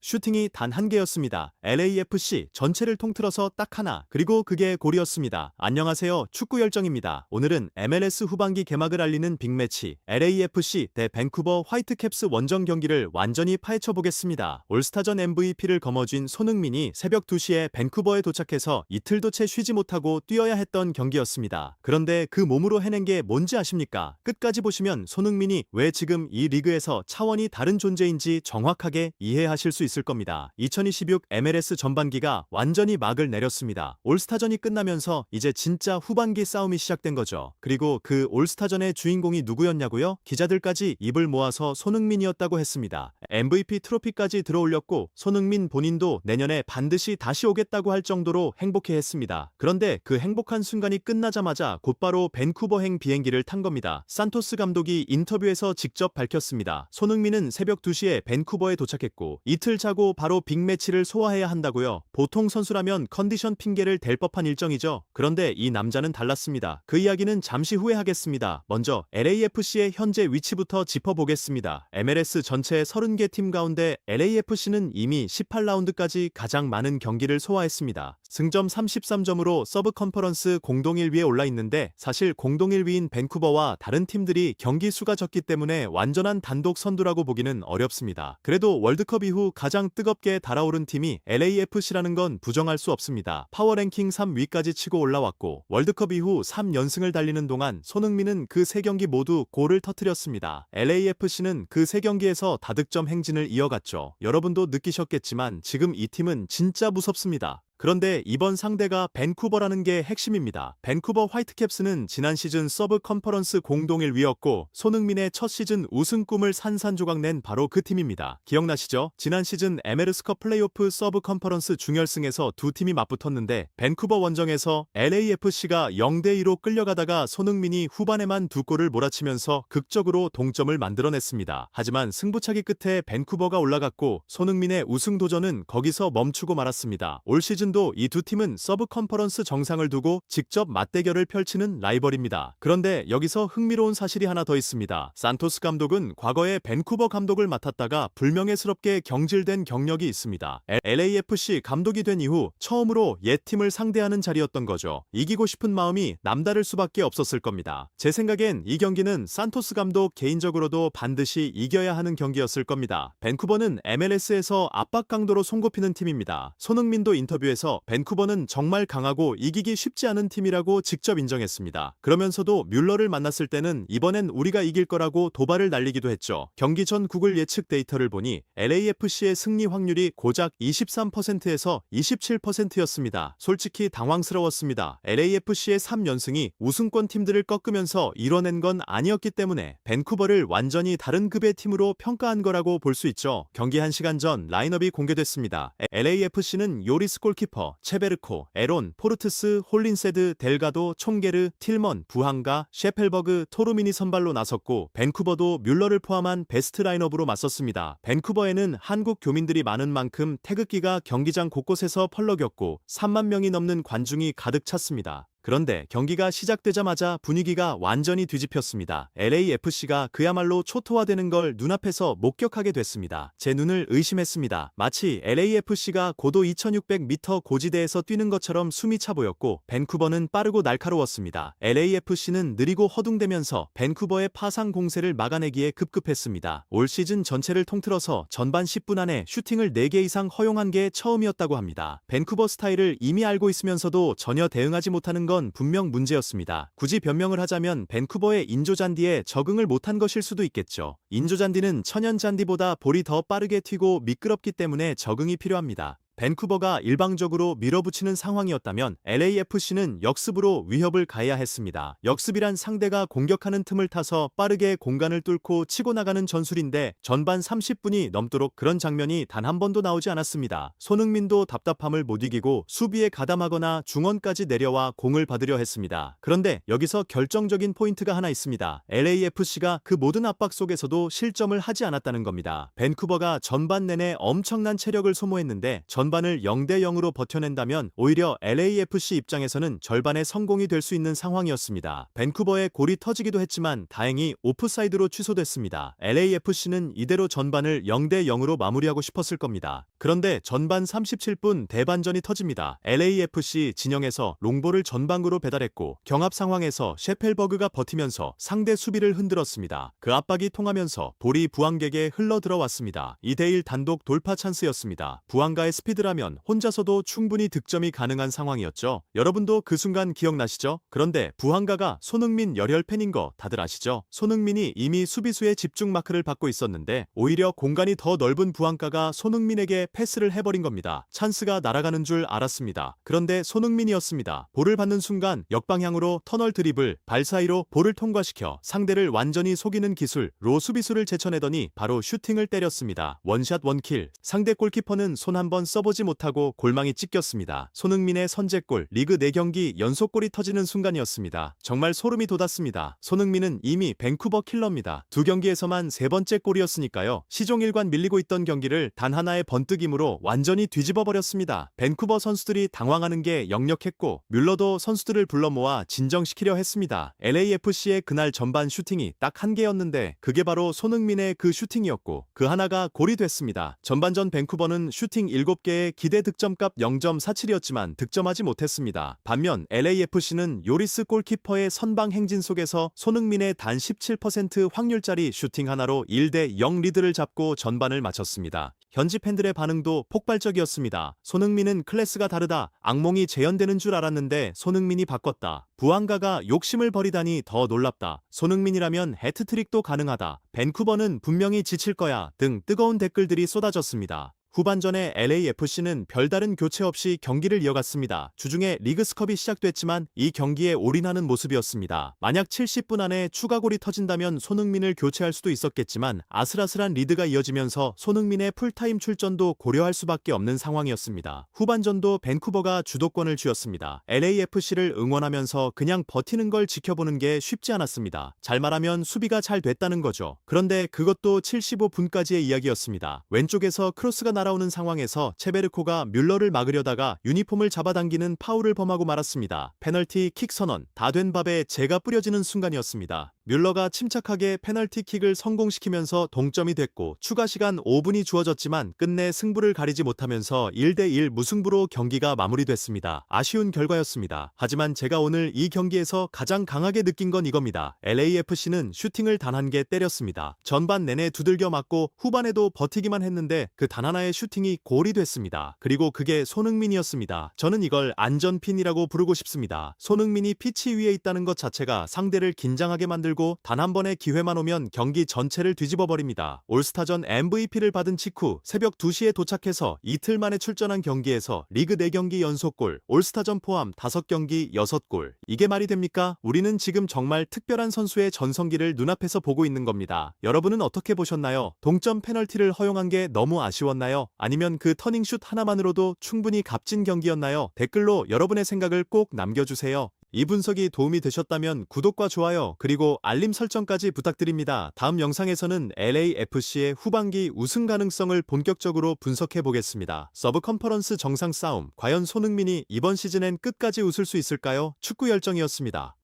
슈팅이 단 한 개였습니다. LAFC 전체를 통틀어서 딱 하나, 그리고 그게 골이었습니다. 안녕하세요, 축구 열정입니다. 오늘은 MLS 후반기 개막을 알리는 빅매치 LAFC 대 밴쿠버 화이트캡스 원정 경기를 완전히 파헤쳐 보겠습니다. 올스타전 MVP를 거머쥔 손흥민이 새벽 2시에 밴쿠버에 도착해서 이틀도 채 쉬지 못하고 뛰어야 했던 경기였습니다. 그런데 그 몸으로 해낸 게 뭔지 아십니까? 끝까지 보시면 손흥민이 왜 지금 이 리그에서 차원이 다른 존재인지 정확하게 이해하실 수 있을 겁니다. 2026 MLS 전반기가 완전히 막을 내렸습니다. 올스타전이 끝나면서 이제 진짜 후반기 싸움이 시작된 거죠. 그리고 그 올스타전의 주인공이 누구였냐고요? 기자들까지 입을 모아서 손흥민이었다고 했습니다. MVP 트로피까지 들어올렸고 손흥민 본인도 내년에 반드시 다시 오겠다고 할 정도로 행복해했습니다. 그런데 그 행복한 순간이 끝나자마자 곧바로 밴쿠버행 비행기를 탄 겁니다. 산토스 감독이 인터뷰에서 직접 밝혔습니다. 손흥민은 새벽 2시에 밴쿠버에 도착했고 이틀 자고 바로 빅매치를 소화해야 한다고요. 보통 선수라면 컨디션 핑계를 댈 법한 일정이죠. 그런데 이 남자는 달랐습니다. 그 이야기는 잠시 후에 하겠습니다. 먼저 LAFC의 현재 위치부터 짚어보겠습니다. MLS 전체 30개 팀 가운데 LAFC는 이미 18라운드까지 가장 많은 경기를 소화했습니다. 승점 33점으로 서브 컨퍼런스 공동 1위에 올라 있는데 사실 공동 1위인 밴쿠버와 다른 팀들이 경기 수가 적기 때문에 완전한 단독 선두라고 보기는 어렵습니다. 그래도 월드컵 이후 가장 뜨겁게 달아오른 팀이 LAFC라는 건 부정할 수 없습니다. 파워랭킹 3위까지 치고 올라왔고 월드컵 이후 3연승을 달리는 동안 손흥민은 그 3경기 모두 골을 터뜨렸습니다. LAFC는 그 3경기에서 다득점 행진을 이어갔죠. 여러분도 느끼셨겠지만 지금 이 팀은 진짜 무섭습니다. 그런데 이번 상대가 밴쿠버라는 게 핵심입니다. 밴쿠버 화이트캡스는 지난 시즌 서브 컨퍼런스 공동 1위였고 손흥민의 첫 시즌 우승 꿈을 산산조각낸 바로 그 팀입니다. 기억나시죠? 지난 시즌 MLS 컵 플레이오프 서브 컨퍼런스 중결승에서 두 팀이 맞붙었는데 밴쿠버 원정에서 LAFC가 0대2로 끌려가다가 손흥민이 후반에만 2골을 몰아치면서 극적으로 동점을 만들어냈습니다. 하지만 승부차기 끝에 밴쿠버가 올라갔고 손흥민의 우승 도전은 거기서 멈추고 말았습니다. 올 시즌 이 두 팀은 서브 컨퍼런스 정상을 두고 직접 맞대결을 펼치는 라이벌입니다. 그런데 여기서 흥미로운 사실이 하나 더 있습니다. 산토스 감독은 과거에 밴쿠버 감독을 맡았다가 불명예스럽게 경질된 경력이 있습니다. LAFC 감독이 된 이후 처음으로 옛 팀을 상대하는 자리였던 거죠. 이기고 싶은 마음이 남다를 수밖에 없었을 겁니다. 제 생각엔 이 경기는 산토스 감독 개인적으로도 반드시 이겨야 하는 경기였을 겁니다. 밴쿠버는 MLS에서 압박 강도로 손꼽히는 팀입니다. 손흥민도 인터뷰에서 밴쿠버는 정말 강하고 이기기 쉽지 않은 팀이라고 직접 인정했습니다. 그러면서도 뮬러를 만났을 때는 이번엔 우리가 이길 거라고 도발을 날리기도 했죠. 경기 전 구글 예측 데이터를 보니 LAFC의 승리 확률이 고작 23%에서 27%였습니다. 솔직히 당황스러웠습니다. LAFC의 3연승이 우승권 팀들을 꺾으면서 이뤄낸 건 아니었기 때문에 밴쿠버를 완전히 다른 급의 팀으로 평가한 거라고 볼 수 있죠. 경기 1시간 전 라인업이 공개됐습니다. LAFC는 요리스 골키퍼, 체베르코, 에론, 포르트스, 홀린세드, 델가도, 총게르, 틸먼, 부항가, 셰펠버그, 토르민이 선발로 나섰고 밴쿠버도 뮬러를 포함한 베스트 라인업으로 맞섰습니다. 밴쿠버에는 한국 교민들이 많은 만큼 태극기가 경기장 곳곳에서 펄럭였고 3만 명이 넘는 관중이 가득 찼습니다. 그런데 경기가 시작되자마자 분위기가 완전히 뒤집혔습니다. LAFC가 그야말로 초토화되는 걸 눈앞에서 목격하게 됐습니다. 제 눈을 의심했습니다. 마치 LAFC가 고도 2600m 고지대에서 뛰는 것처럼 숨이 차 보였고 밴쿠버는 빠르고 날카로웠습니다. LAFC는 느리고 허둥대면서 밴쿠버의 파상 공세를 막아내기에 급급했습니다. 올 시즌 전체를 통틀어서 전반 10분 안에 슈팅을 4개 이상 허용한 게 처음이었다고 합니다. 밴쿠버 스타일을 이미 알고 있으면서도 전혀 대응하지 못하는 건 분명 문제였습니다. 굳이 변명을 하자면 밴쿠버의 인조잔디에 적응을 못한 것일 수도 있겠죠. 인조잔디는 천연잔디보다 볼이 더 빠르게 튀고 미끄럽기 때문에 적응이 필요합니다. 밴쿠버가 일방적으로 밀어붙이는 상황이었다면 LAFC는 역습으로 위협을 가해야 했습니다. 역습이란 상대가 공격하는 틈을 타서 빠르게 공간을 뚫고 치고 나가는 전술인데 전반 30분이 넘도록 그런 장면이 단 한 번도 나오지 않았습니다. 손흥민도 답답함을 못 이기고 수비에 가담하거나 중원까지 내려와 공을 받으려 했습니다. 그런데 여기서 결정적인 포인트가 하나 있습니다. LAFC가 그 모든 압박 속에서도 실점을 하지 않았다는 겁니다. 밴쿠버가 전반 내내 엄청난 체력을 소모했는데 전반을 0대 0으로 버텨낸다면 오히려 LAFC 입장에서는 절반의 성공이 될 수 있는 상황이었습니다. 밴쿠버의 골이 터지기도 했지만 다행히 오프사이드로 취소됐습니다. LAFC는 이대로 전반을 0대 0으로 마무리하고 싶었을 겁니다. 그런데 전반 37분 대반전이 터집니다. LAFC 진영에서 롱볼을 전방으로 배달했고 경합 상황에서 셰펠버그가 버티면서 상대 수비를 흔들었습니다. 그 압박이 통하면서 볼이 부항객에 흘러 들어왔습니다. 2대1 단독 돌파 찬스였습니다. 부항가의 스피드라면 혼자서도 충분히 득점이 가능한 상황이었죠. 여러분도 그 순간 기억나시죠? 그런데 부항가가 손흥민 열혈 팬인 거 다들 아시죠? 손흥민이 이미 수비수의 집중 마크를 받고 있었는데 오히려 공간이 더 넓은 부항가가 손흥민에게 패스를 해버린 겁니다. 찬스가 날아가는 줄 알았습니다. 그런데 손흥민이었습니다. 볼을 받는 순간 역방향으로 터널 드리블, 발 사이로 볼을 통과시켜 상대를 완전히 속이는 기술로 수비수를 제쳐내더니 바로 슈팅을 때렸습니다. 원샷 원킬. 상대 골키퍼는 손 한번 써보지 못하고 골망이 찢겼습니다. 손흥민의 선제골, 리그 4경기 연속골이 터지는 순간이었습니다. 정말 소름이 돋았습니다. 손흥민은 이미 밴쿠버 킬러입니다. 2경기에서만 3번째 골이었으니까요. 시종일관 밀리고 있던 경기를 단 하나의 번뜩임으로 완전히 뒤집어버렸습니다. 밴쿠버 선수들이 당황하는 게 역력했고 뮬러도 선수들을 불러 모아 진정시키려 했습니다. LAFC의 그날 전반 슈팅이 딱 한 개였는데 그게 바로 손흥민의 그 슈팅이었고 그 하나가 골이 됐습니다. 전반전 밴쿠버는 슈팅 7개에 기대 득점값 0.47이었지만 득점하지 못했습니다. 반면 LAFC는 요리스 골키퍼의 선방 행진 속에서 손흥민의 단 17% 확률짜리 슈팅 하나로 1대 0 리드를 잡고 전반을 마쳤습니다. 현지 팬들의 반응도 폭발적이었습니다. 손흥민은 클래스가 다르다. 악몽이 재현되는 줄 알았는데 손흥민이 바꿨다. 부항가가 욕심을 버리다니 더 놀랍다. 손흥민이라면 해트트릭도 가능하다. 밴쿠버는 분명히 지칠 거야. 등 뜨거운 댓글들이 쏟아졌습니다. 후반전에 LAFC는 별다른 교체 없이 경기를 이어갔습니다. 주중에 리그스컵이 시작됐지만 이 경기에 올인하는 모습이었습니다. 만약 70분 안에 추가골이 터진다면 손흥민을 교체할 수도 있었겠지만 아슬아슬한 리드가 이어지면서 손흥민의 풀타임 출전도 고려할 수밖에 없는 상황이었습니다. 후반전도 밴쿠버가 주도권을 쥐었습니다. LAFC를 응원하면서 그냥 버티는 걸 지켜보는 게 쉽지 않았습니다. 잘 말하면 수비가 잘 됐다는 거죠. 그런데 그것도 75분까지의 이야기였습니다. 왼쪽에서 크로스가 날아오는 상황에서 체베르코가 뮬러를 막으려다가 유니폼을 잡아당기는 파울을 범하고 말았습니다. 페널티 킥 선언, 다 된 밥에 재가 뿌려지는 순간이었습니다. 뮬러가 침착하게 페널티킥을 성공시키면서 동점이 됐고 추가 시간 5분이 주어졌지만 끝내 승부를 가리지 못하면서 1대1 무승부로 경기가 마무리됐습니다. 아쉬운 결과였습니다. 하지만 제가 오늘 이 경기에서 가장 강하게 느낀 건 이겁니다. LAFC는 슈팅을 단 한 개 때렸습니다. 전반 내내 두들겨 맞고 후반에도 버티기만 했는데 그 단 하나의 슈팅이 골이 됐습니다. 그리고 그게 손흥민이었습니다. 저는 이걸 안전핀이라고 부르고 싶습니다. 손흥민이 피치 위에 있다는 것 자체가 상대를 긴장하게 만들고 단 한 번의 기회만 오면 경기 전체를 뒤집어버립니다. 올스타전 MVP를 받은 직후 새벽 2시에 도착해서 이틀 만에 출전한 경기에서 리그 4경기 연속골, 올스타전 포함 5경기 6골. 이게 말이 됩니까? 우리는 지금 정말 특별한 선수의 전성기를 눈앞에서 보고 있는 겁니다. 여러분은 어떻게 보셨나요? 동점 페널티를 허용한 게 너무 아쉬웠나요? 아니면 그 터닝슛 하나만으로도 충분히 값진 경기였나요? 댓글로 여러분의 생각을 꼭 남겨주세요. 이 분석이 도움이 되셨다면 구독과 좋아요 그리고 알림 설정까지 부탁드립니다. 다음 영상에서는 LAFC의 후반기 우승 가능성을 본격적으로 분석해 보겠습니다. 서브 컨퍼런스 정상 싸움, 과연 손흥민이 이번 시즌엔 끝까지 웃을 수 있을까요? 축구 열정이었습니다.